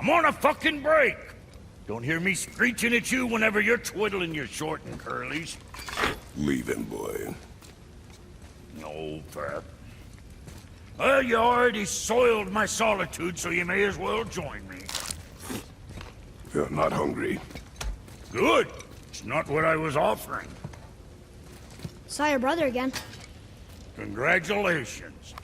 I'm on a fucking break. Don't hear me screeching at you whenever you're twiddling your short and curlies. Leave him, boy. No, Pep. Well, you already soiled my solitude, so you may as well join me. You're not hungry. Good. It's not what I was offering. Saw your brother again. Congratulations.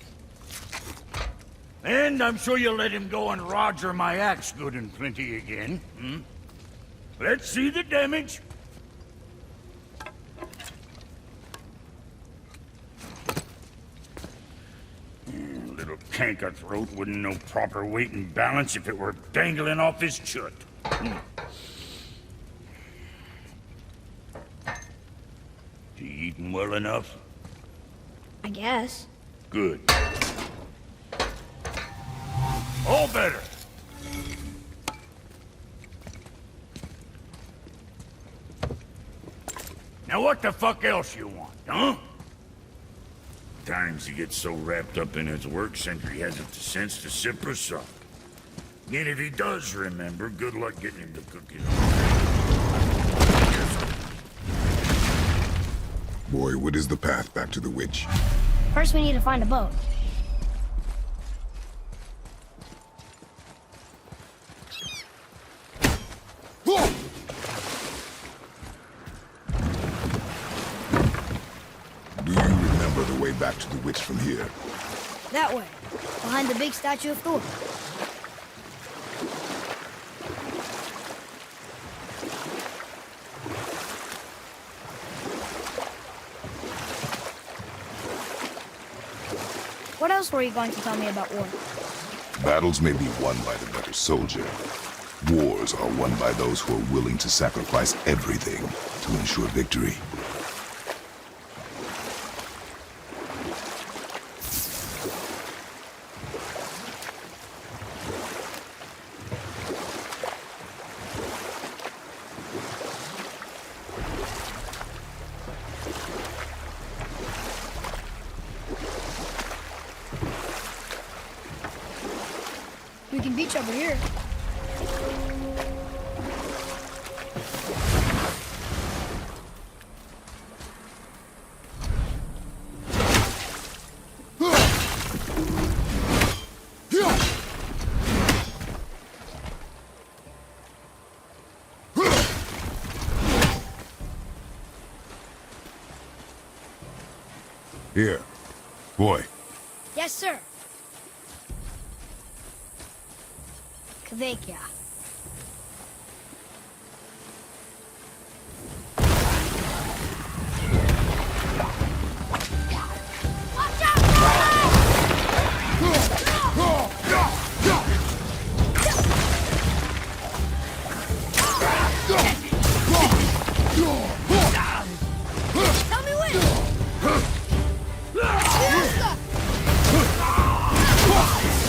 And I'm sure you'll let him go and Roger my axe good and plenty again, hmm? Let's see the damage. Little canker-throat wouldn't know proper weight and balance if it were dangling off his chut. You eating well enough? I guess. Good. All better. Now what the fuck else you want, huh? Times he gets so wrapped up in his work, Sentry hasn't the sense to sip or sup. And if he does remember, good luck getting him to cook his own. Boy, what is the path back to the witch? First we need to find a boat. Do you remember the way back to the witch from here? That way. Behind the big statue of Thor. What else were you going to tell me about war? Battles may be won by the better soldier. Wars are won by those who are willing to sacrifice everything to ensure victory. We can beach over here. Here. Boy. Yes, sir. Kvekia.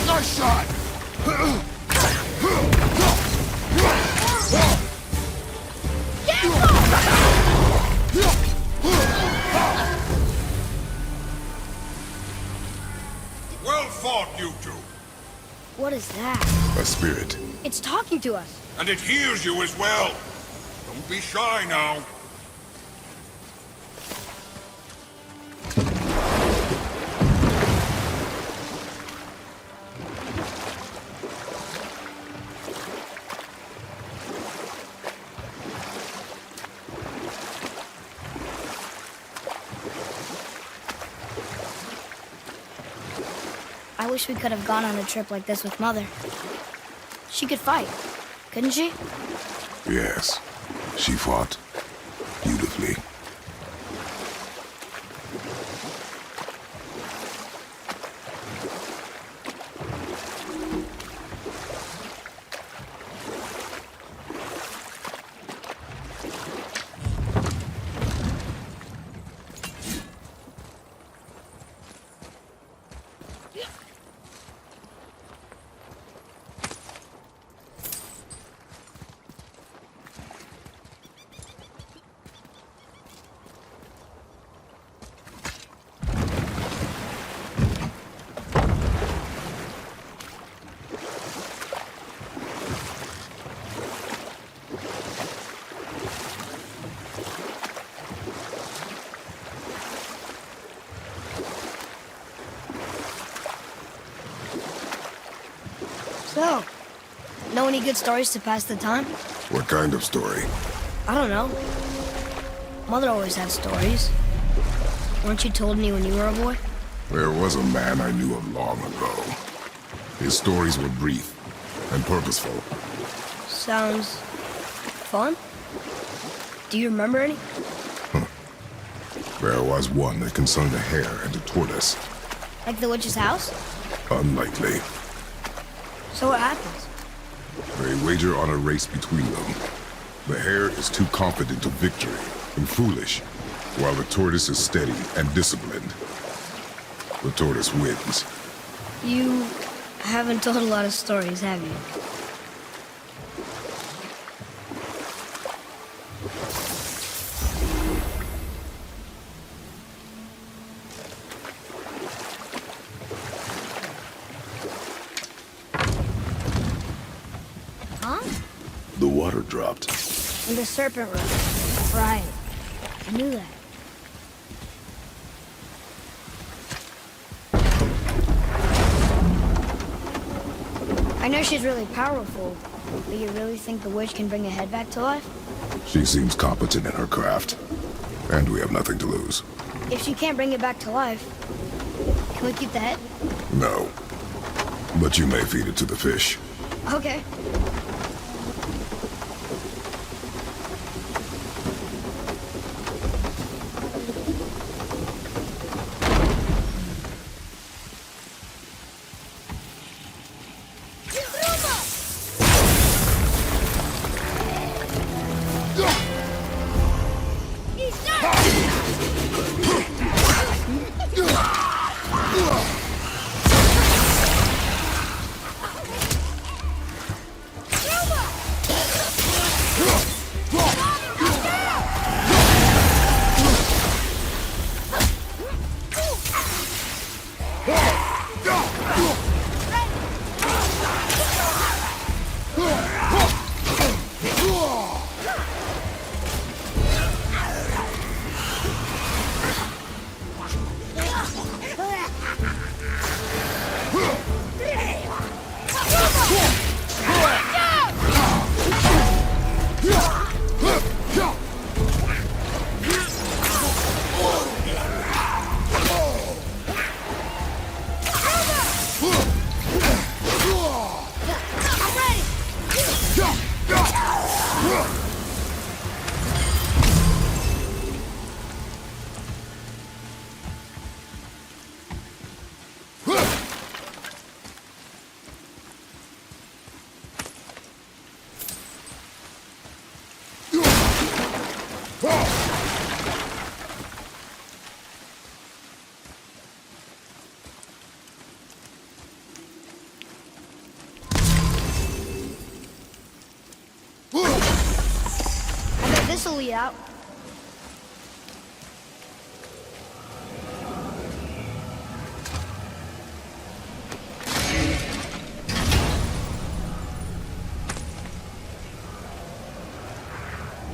Nice shot! Well fought, you two. What is that? A spirit. It's talking to us. And it hears you as well. Don't be shy now. I wish we could have gone on a trip like this with Mother. She could fight, couldn't she? Yes. She fought beautifully. So, know any good stories to pass the time? What kind of story? I don't know. Mother always had stories. Weren't you told any when you were a boy? There was a man I knew of long ago. His stories were brief and purposeful. Sounds fun. Do you remember any? There was one that concerned a hare and a tortoise. Like the witch's house? Unlikely. So what happens? They wager on a race between them. The hare is too confident of victory and foolish, while the tortoise is steady and disciplined. The tortoise wins. You haven't told a lot of stories, have you? Huh? The water dropped. In the serpent room. Right. I knew that. I know she's really powerful, but you really think the witch can bring a head back to life? She seems competent in her craft, and we have nothing to lose. If she can't bring it back to life, can we keep the head? No. But you may feed it to the fish. Okay. This'll lead out.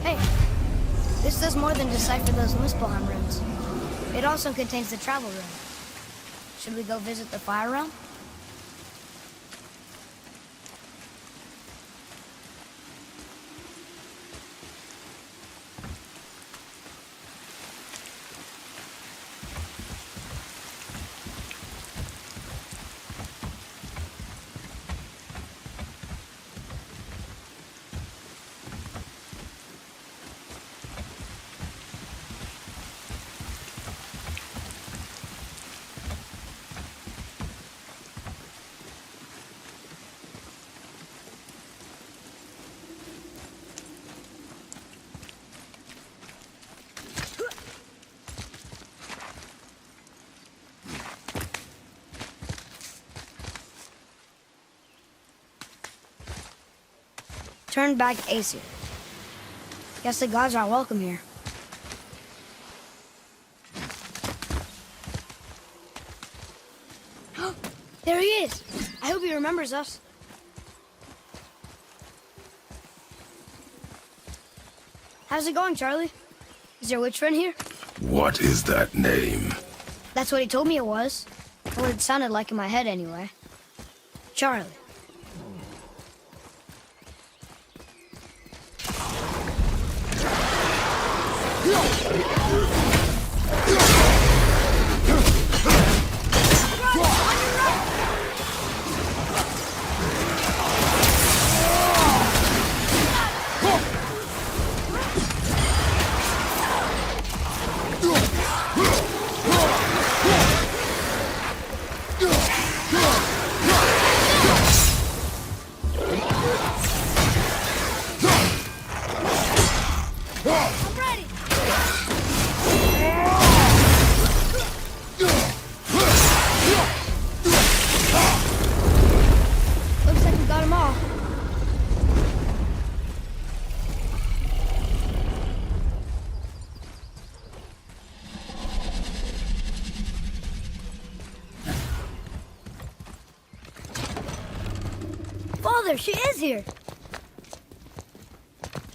Hey, this does more than decipher those Muspelheim runes. It also contains the travel rune. Should we go visit the fire realm? Turn back Aesir. Guess the gods aren't welcome here. There he is! I hope he remembers us. How's it going, Charlie? Is your witch friend here? What is that name? That's what he told me it was. Or it sounded like in my head anyway. Charlie. Mother, she is here!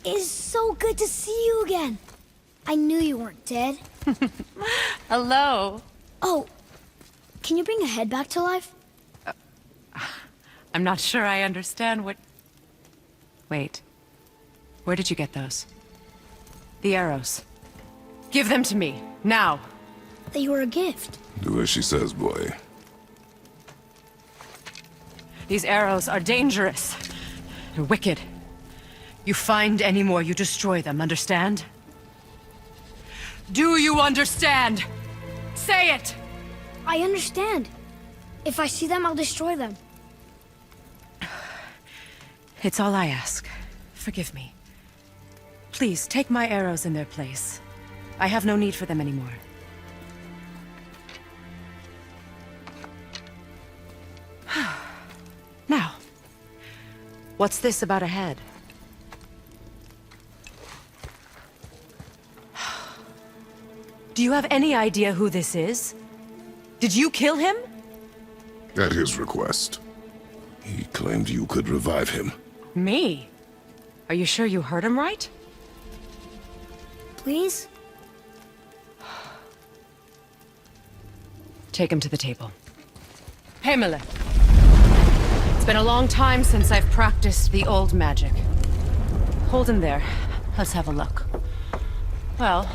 It's so good to see you again. I knew you weren't dead. Hello. Oh, can you bring a head back to life? I'm not sure I understand what... Wait. Where did you get those? The arrows. Give them to me, now. They were a gift. Do as she says, boy. These arrows are dangerous. They're wicked. You find any more, you destroy them, understand? Do you understand? Say it! I understand. If I see them, I'll destroy them. It's all I ask. Forgive me. Please, take my arrows in their place. I have no need for them anymore. Now, what's this about a head? Do you have any idea who this is? Did you kill him? At his request. He claimed you could revive him. Me? Are you sure you heard him right? Please? Take him to the table. Pamela. It's been a long time since I've practiced the old magic. Hold him there. Let's have a look. Well,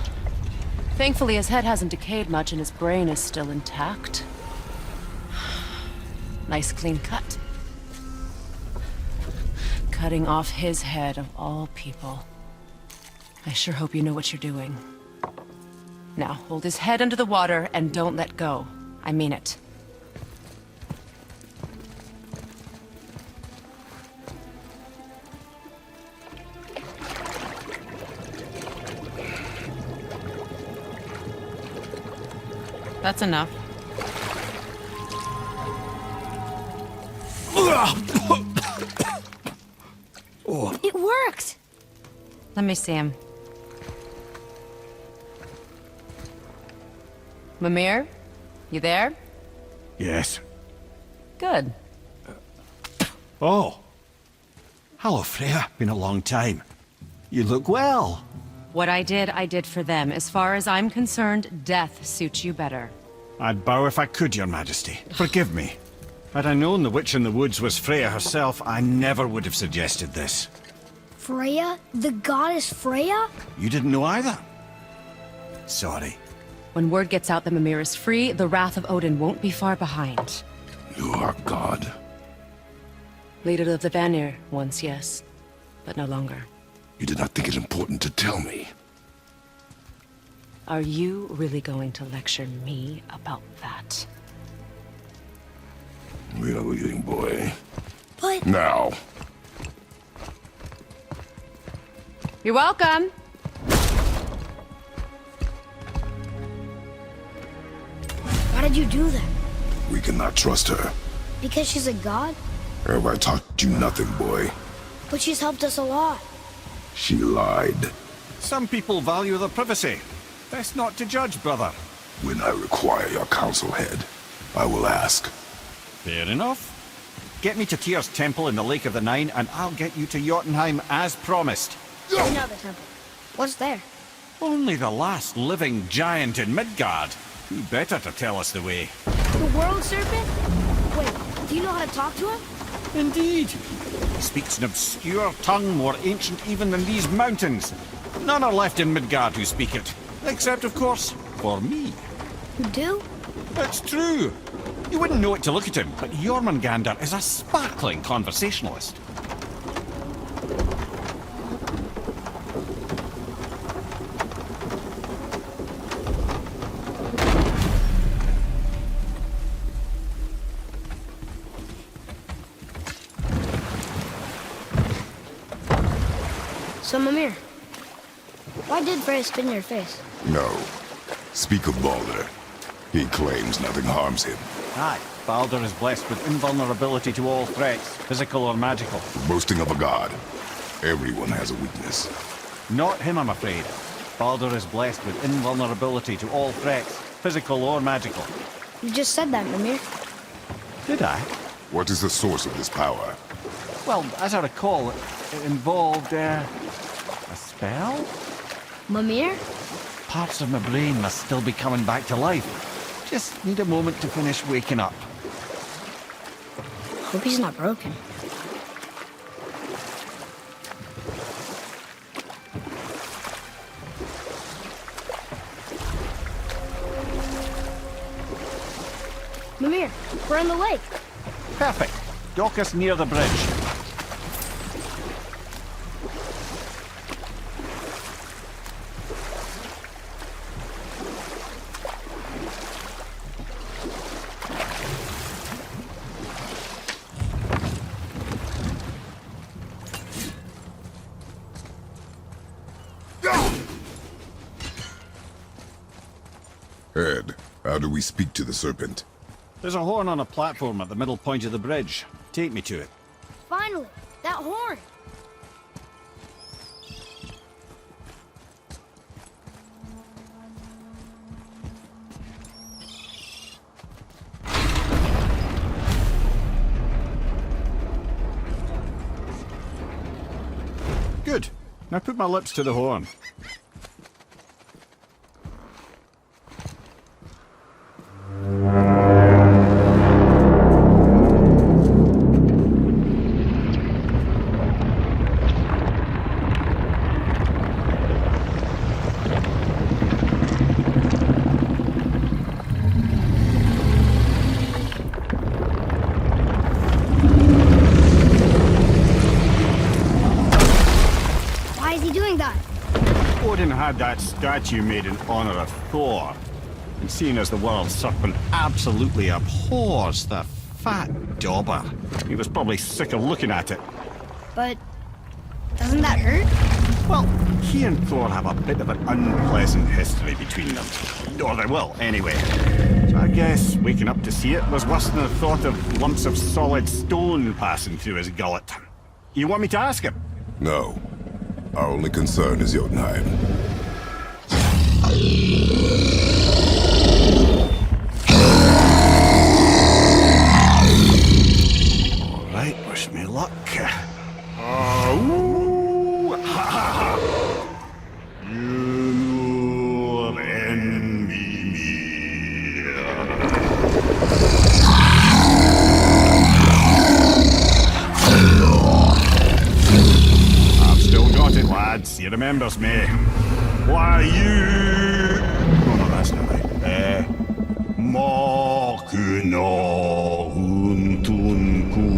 thankfully his head hasn't decayed much and his brain is still intact. Nice clean cut. Cutting off his head of all people. I sure hope you know what you're doing. Now, hold his head under the water and don't let go. I mean it. That's enough. It worked! Let me see him. Mimir? You there? Yes. Good. Oh. Hello, Freya. Been a long time. You look well. What I did for them. As far as I'm concerned, death suits you better. I'd bow if I could, Your Majesty. Forgive me. Had I known the witch in the woods was Freya herself, I never would have suggested this. Freya? The goddess Freya? You didn't know either? Sorry. When word gets out that Mimir is free, the wrath of Odin won't be far behind. You are God. Leader of the Vanir, once, yes. But no longer. You did not think it important to tell me. Are you really going to lecture me about that? We are leaving, boy. But... Now. You're welcome! Why did you do that? We cannot trust her. Because she's a god? Have I taught you nothing, boy? But she's helped us a lot. She lied. Some people value their privacy. Best not to judge, brother. When I require your council head, I will ask. Fair enough. Get me to Tyr's temple in the Lake of the Nine, and I'll get you to Jotunheim as promised. I know the temple. What's there? Only the last living giant in Midgard. Who better to tell us the way? The world serpent? Wait, do you know how to talk to him? Indeed. He speaks an obscure tongue more ancient even than these mountains. None are left in Midgard who speak it. Except, of course, for me. You do? It's true. You wouldn't know it to look at him, but Jormungandr is a sparkling conversationalist. So, Mimir, why did Freya spit in your face? No. Speak of Baldur. He claims nothing harms him. Aye, Baldur is blessed with invulnerability to all threats, physical or magical. Boasting of a god. Everyone has a weakness. Not him, I'm afraid. Baldur is blessed with invulnerability to all threats, physical or magical. You just said that, Mimir. Did I? What is the source of this power? Well, as I recall, it involved, a spell? Mimir? Parts of my brain must still be coming back to life. Just need a moment to finish waking up. Hope he's not broken. Mimir, we're on the lake. Perfect. Dock us near the bridge. Ed, how do we speak to the serpent? There's a horn on a platform at the middle point of the bridge. Take me to it. Finally, that horn. Good. Now put my lips to the horn. Why is he doing that? Odin had that statue made in honor of Thor. And seeing as the world serpent absolutely abhors the fat dauber, he was probably sick of looking at it. But doesn't that hurt? Well, he and Thor have a bit of an unpleasant history between them. Or they will, anyway. So I guess waking up to see it was worse than the thought of lumps of solid stone passing through his gullet. You want me to ask him? No. Our only concern is Jotunheim. All right, wish me luck. Ooh, ha, ha, ha. You'll envy me. I've still got it, lads. He remembers me. Why, you... No, that's not right. Makuna huntun kun.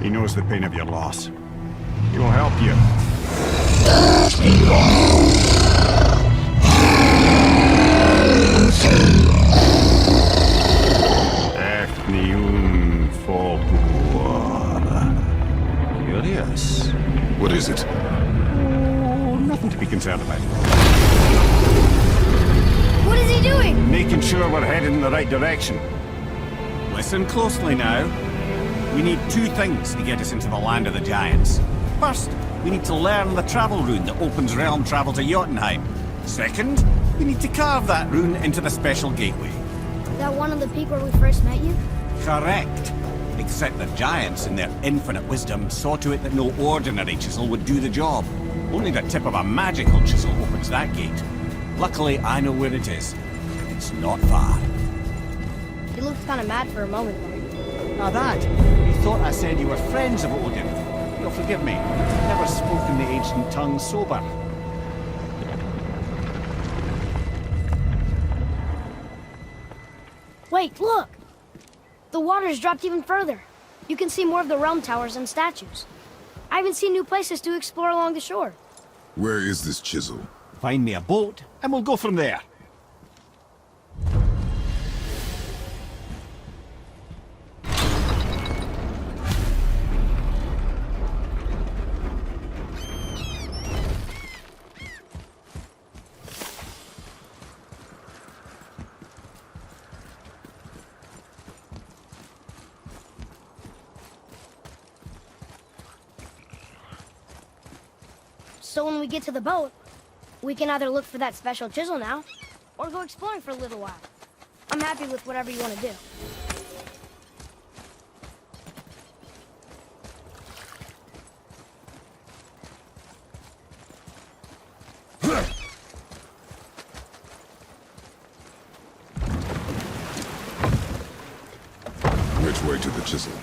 He knows the pain of your loss. He will help you. Curious. What is it? Oh, nothing to be concerned about. What is he doing? Making sure we're heading in the right direction. Listen closely now. We need two things to get us into the land of the giants. First, we need to learn the travel rune that opens realm travel to Jotunheim. Second, we need to carve that rune into the special gateway. That one on the peak where we first met you? Correct. Except the giants, in their infinite wisdom, saw to it that no ordinary chisel would do the job. Only the tip of a magical chisel opens that gate. Luckily, I know where it is. It's not far. He looked kind of mad for a moment there. Now that, you thought I said you were friends of Odin. You'll forgive me. I've never spoken the ancient tongue sober. Wait, look! The water's dropped even further. You can see more of the realm towers and statues. I even see new places to explore along the shore. Where is this chisel? Find me a boat, and we'll go from there. So when we get to the boat, we can either look for that special chisel now, or go exploring for a little while. I'm happy with whatever you want to do. Which way to the chisel?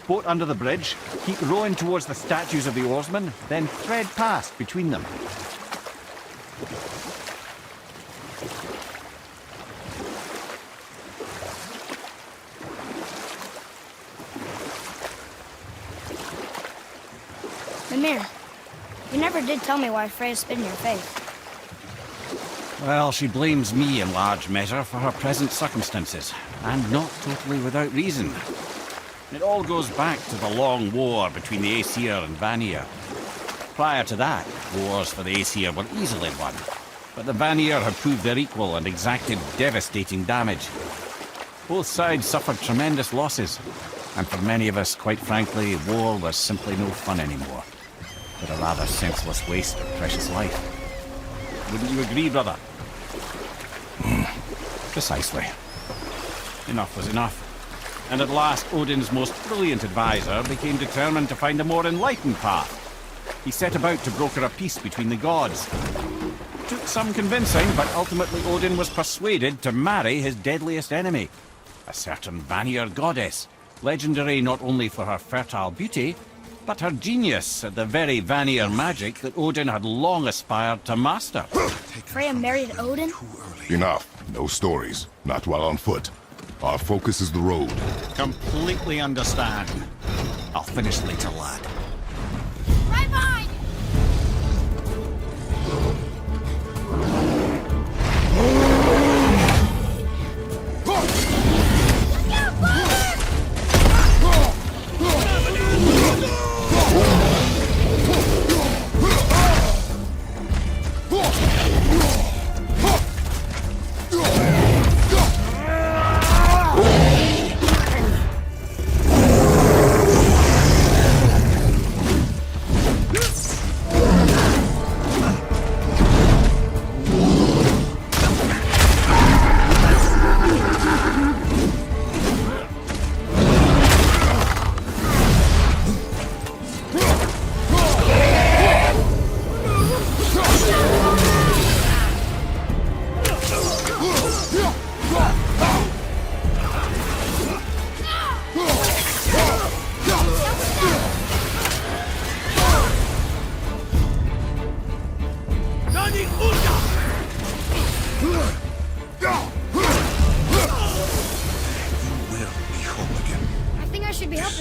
Boat under the bridge, keep rowing towards the statues of the oarsmen, then thread past between them. Mimir, you never did tell me why Freya spit in your face. Well, she blames me in large measure for her present circumstances, and not totally without reason. It all goes back to the long war between the Aesir and Vanir. Prior to that, wars for the Aesir were easily won, but the Vanir had proved their equal and exacted devastating damage. Both sides suffered tremendous losses, and for many of us, quite frankly, war was simply no fun anymore, but a rather senseless waste of precious life. Wouldn't you agree, brother? Precisely. Enough was enough. And at last, Odin's most brilliant advisor became determined to find a more enlightened path. He set about to broker a peace between the gods. It took some convincing, but ultimately Odin was persuaded to marry his deadliest enemy, a certain Vanir goddess, legendary not only for her fertile beauty, but her genius at the very Vanir magic that Odin had long aspired to master. Freya married Odin? Enough. No stories. Not while on foot. Our focus is the road. Completely understand. I'll finish later, lad. Right behind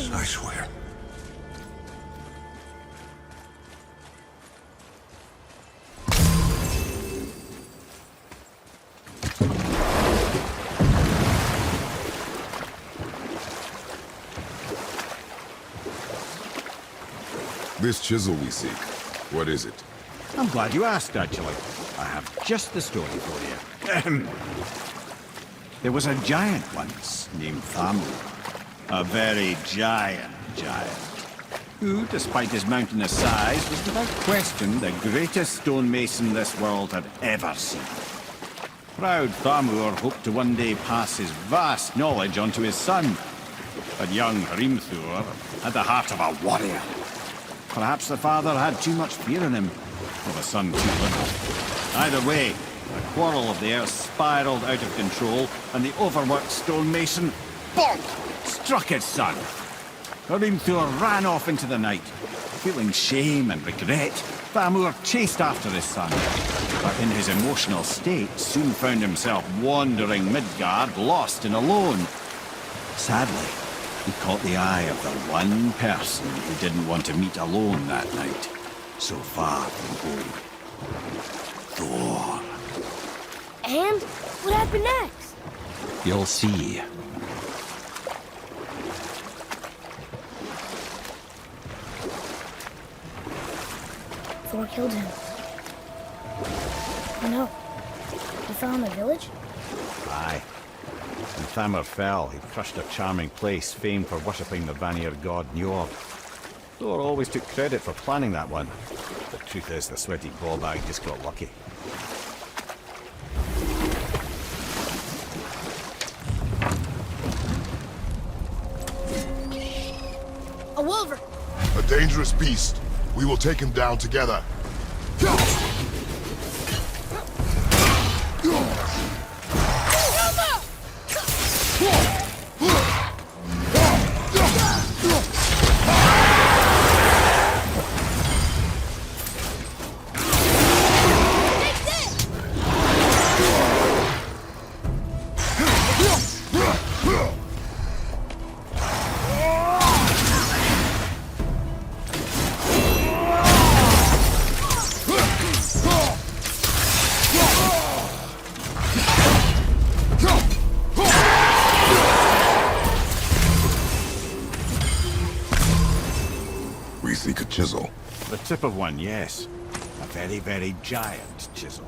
I swear. This chisel we seek, what is it? I'm glad you asked, actually. I have just the story for you. There was a giant once named Thamur. A very giant, who, despite his mountainous size, was without question the greatest stonemason this world had ever seen. Proud Thamur hoped to one day pass his vast knowledge on to his son. But young Hrimthur had the heart of a warrior. Perhaps the father had too much fear in him, or the son too little. Either way, the quarrel of theirs spiraled out of control, and the overworked stonemason, bonk, struck his son. Hrimthur ran off into the night. Feeling shame and regret, Thamur chased after his son, but in his emotional state soon found himself wandering Midgard, lost and alone. Sadly, he caught the eye of the one person he didn't want to meet alone that night, so far from home. Thor. And what happened next? You'll see. Thor killed him. Oh no. He fell in the village? Aye. When Thamur fell, he crushed a charming place famed for worshipping the Vanir god Njord. Thor always took credit for planning that one. The truth is, the sweaty ball bag just got lucky. A wolver! A dangerous beast. We will take him down together. We seek a chisel. The tip of one, yes. A very, very giant chisel.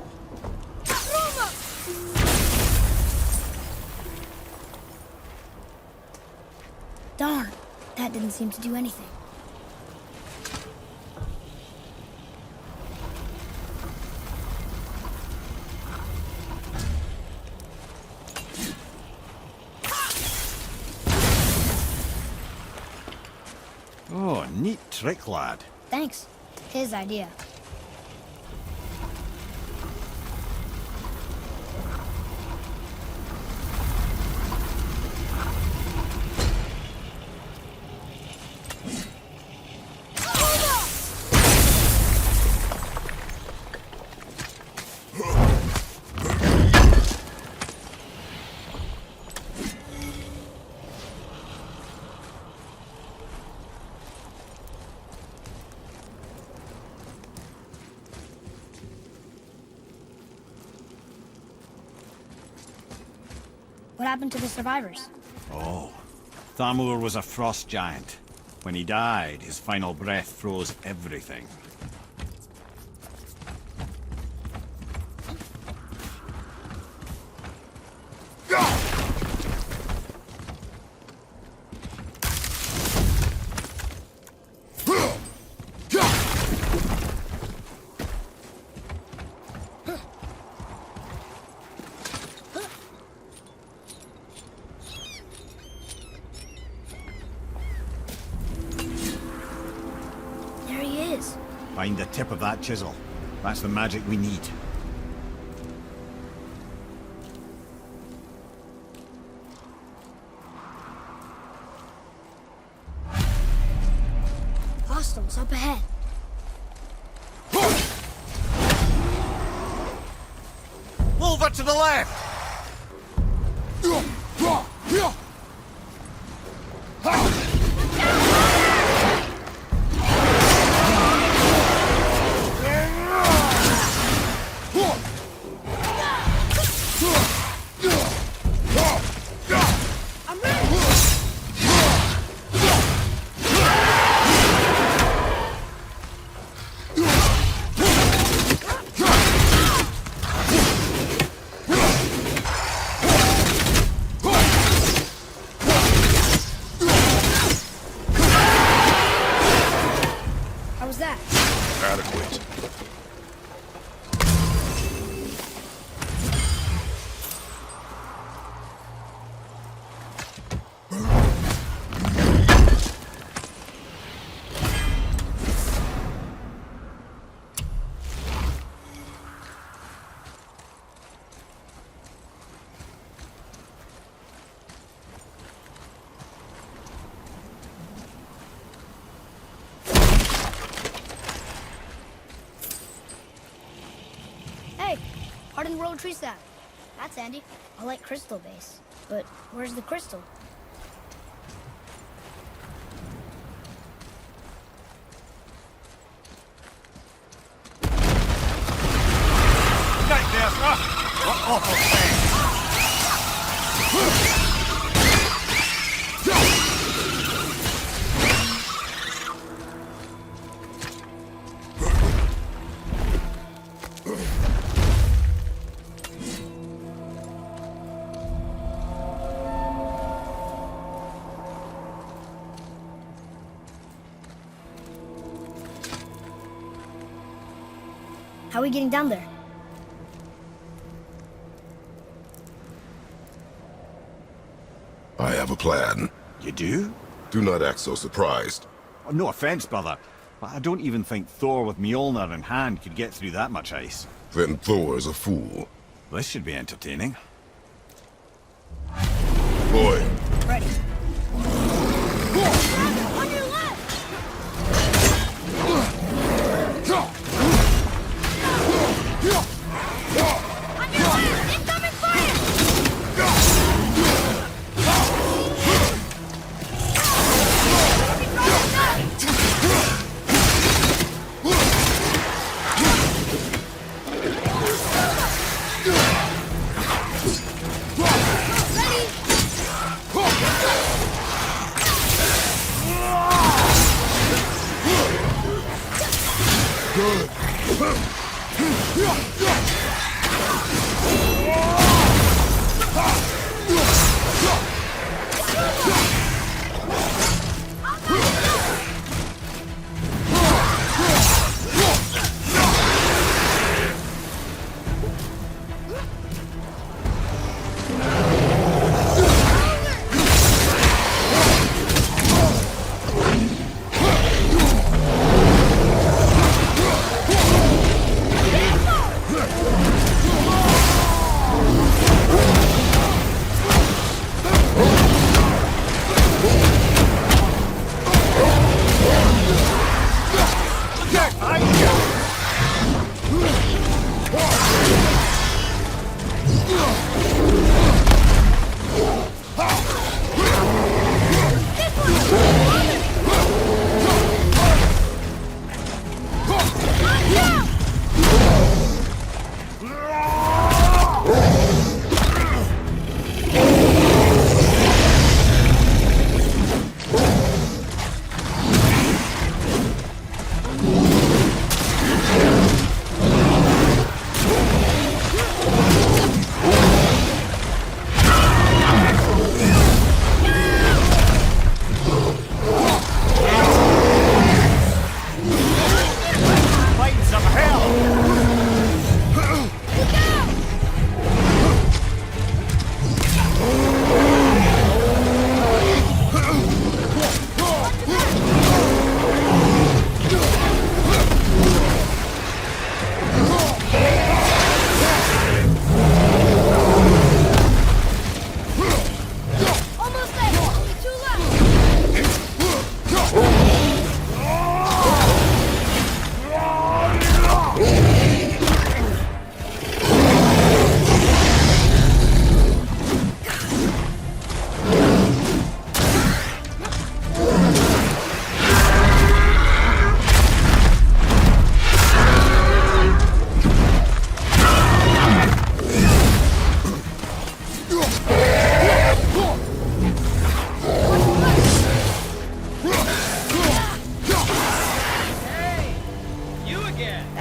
Darn, that didn't seem to do anything. Oh, neat trick, lad. Thanks. His idea. What happened to the survivors? Oh, Thamur was a frost giant. When he died, his final breath froze everything. There he is. Find the tip of that chisel. That's the magic we need. Hostiles up ahead. Over to the left! How was that? Adequate. Hey, hardened roller tree sap. That's handy. I like crystal base. But where's the crystal? Right there, sir! What awful thing! How are we getting down there? I have a plan. You do? Do not act so surprised. Oh, no offense, brother, but I don't even think Thor with Mjolnir in hand could get through that much ice. Then Thor is a fool. This should be entertaining. Boy, Ready. On your left! On your left! Incoming fire!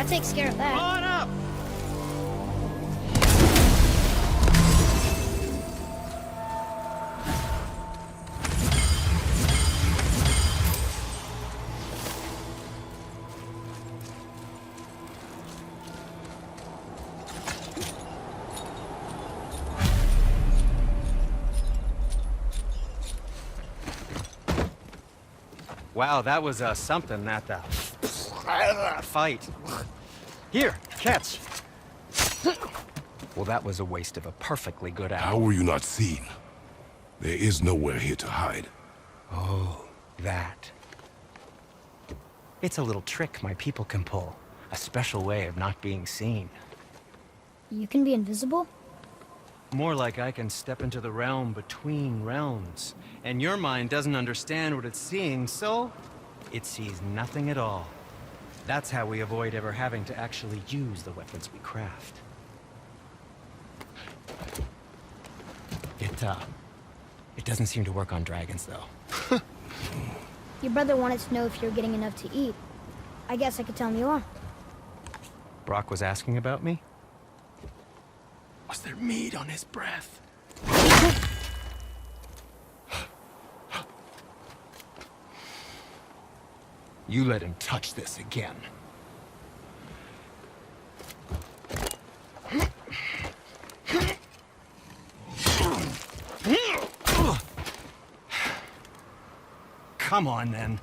takes care of that. Come on up! Wow, that was something, that fight. Here, catch. Well, that was a waste of a perfectly good hour. How were you not seen? There is nowhere here to hide. Oh, that. It's a little trick my people can pull. A special way of not being seen. You can be invisible? More like I can step into the realm between realms. And your mind doesn't understand what it's seeing, so it sees nothing at all. That's how we avoid ever having to actually use the weapons we craft. It doesn't seem to work on dragons, though. Your brother wanted to know if you're getting enough to eat. I guess I could tell him you are. Brock was asking about me? Was there meat on his breath? You let him touch this again. come on then.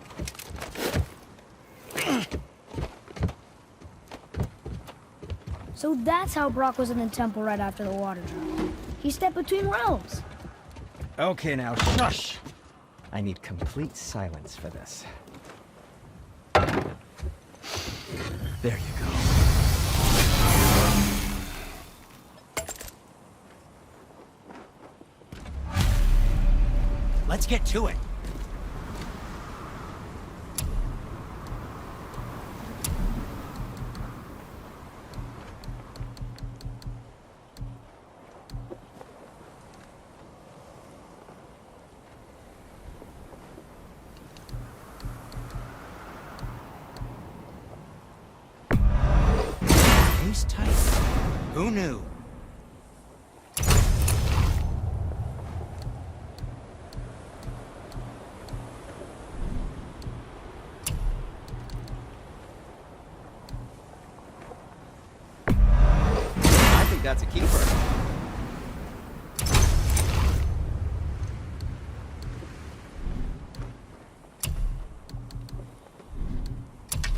So that's how Brock was in the temple right after the water dropped. He stepped between realms. Okay, now shush! I need complete silence for this. There you go. Let's get to it. Who's tight? Who knew? I think that's a keeper.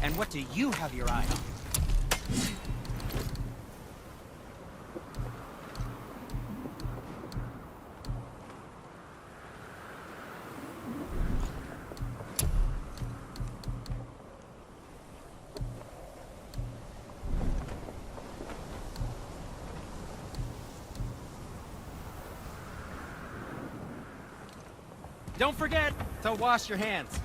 And what do you have your eye on? Don't forget to wash your hands.